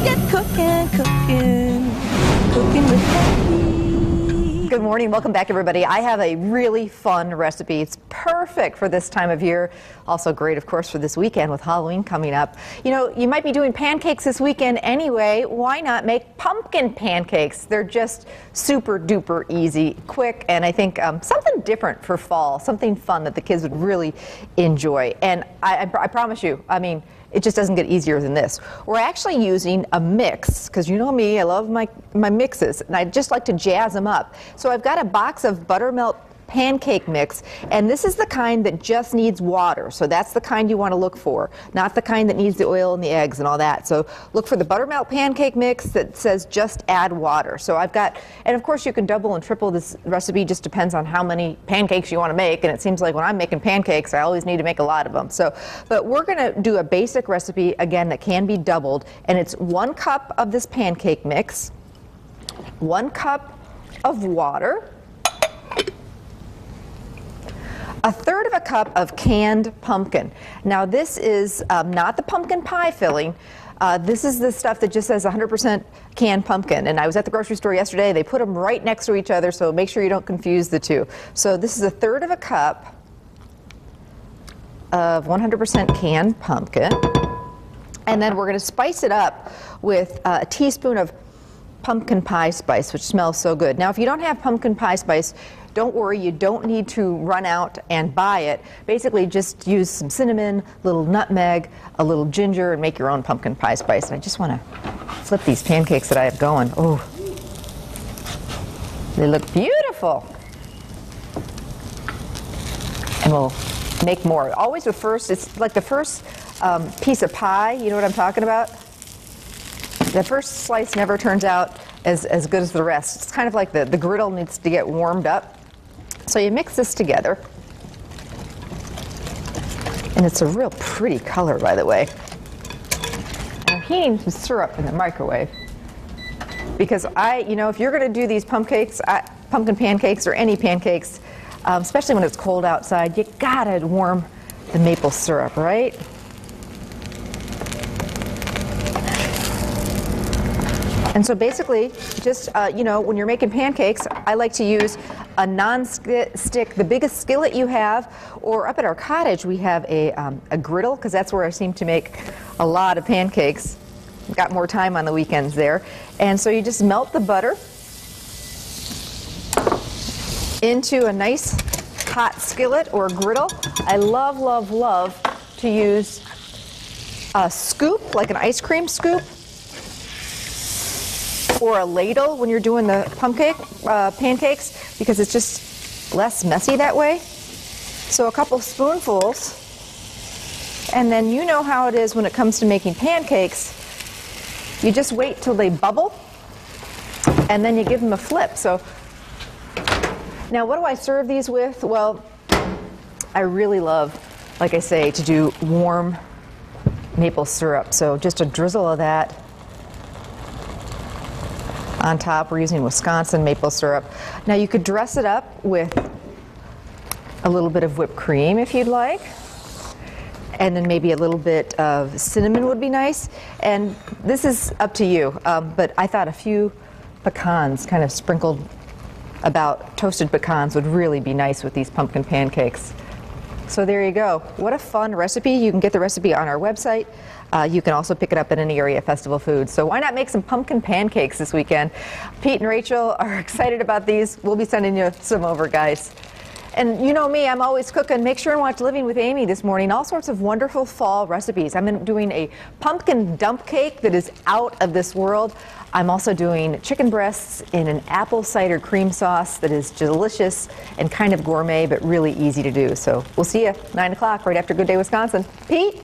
Get cooking, cooking, cooking with Kathy. Good morning. Welcome back, everybody. I have a really fun recipe. It's perfect for this time of year. Also great, of course, for this weekend with Halloween coming up. You know, you might be doing pancakes this weekend anyway. Why not make pumpkin pancakes? They're just super duper easy, quick, and I think something different for fall, something fun that the kids would really enjoy. And I promise you, I mean, it just doesn't get easier than this. We're actually using a mix, because you know me, I love my mixes, and I just like to jazz them up. So I've got a box of buttermilk pancake mix, and this is the kind that just needs water. So that's the kind you want to look for, not the kind that needs the oil and the eggs and all that. So look for the buttermilk pancake mix that says just add water. So I've got, and of course you can double and triple this recipe, just depends on how many pancakes you want to make, and it seems like when I'm making pancakes I always need to make a lot of them. So, but we're going to do a basic recipe again that can be doubled, and it's 1 cup of this pancake mix, 1 cup of water, 1/3 cup of canned pumpkin. Now this is not the pumpkin pie filling. This is the stuff that just says 100% canned pumpkin. And I was at the grocery store yesterday. They put them right next to each other, so make sure you don't confuse the two. So this is 1/3 cup of 100% canned pumpkin. And then we're going to spice it up with a teaspoon of pumpkin pie spice, which smells so good. Now if you don't have pumpkin pie spice, don't worry, you don't need to run out and buy it. Basically just use some cinnamon, a little nutmeg, a little ginger, and make your own pumpkin pie spice. And I just want to flip these pancakes that I have going. Oh, they look beautiful. And we'll make more. Always the first, it's like the first piece of pie, you know what I'm talking about? The first slice never turns out as good as the rest. It's kind of like the griddle needs to get warmed up. So you mix this together. And it's a real pretty color, by the way. I'm heating some syrup in the microwave. Because you know, if you're going to do these pumpkin pancakes or any pancakes, especially when it's cold outside, you gotta warm the maple syrup, right? And so basically, just, you know, when you're making pancakes, I like to use a non-stick, the biggest skillet you have, or up at our cottage we have a griddle, because that's where I seem to make a lot of pancakes. Got more time on the weekends there. And so you just melt the butter into a nice hot skillet or griddle. I love, love, love to use a scoop, like an ice cream scoop, or a ladle when you're doing the pancakes, because it's just less messy that way. So a couple spoonfuls, and then you know how it is when it comes to making pancakes. You just wait till they bubble, and then you give them a flip. So now what do I serve these with? Well, I really love, like I say, to do warm maple syrup. So just a drizzle of that on top. We're using Wisconsin maple syrup. Now you could dress it up with a little bit of whipped cream if you'd like, and then maybe a little bit of cinnamon would be nice. And this is up to you, but I thought a few pecans kind of sprinkled about, toasted pecans, would really be nice with these pumpkin pancakes. So there you go. What a fun recipe. You can get the recipe on our website. You can also pick it up at any area festival foods. So why not make some pumpkin pancakes this weekend? Pete and Rachel are excited about these. We'll be sending you some over, guys. And you know me, I'm always cooking. Make sure and watch Living with Amy this morning. All sorts of wonderful fall recipes. I'm doing a pumpkin dump cake that is out of this world. I'm also doing chicken breasts in an apple cider cream sauce that is delicious and kind of gourmet, but really easy to do. So we'll see you 9 o'clock right after Good Day Wisconsin. Pete?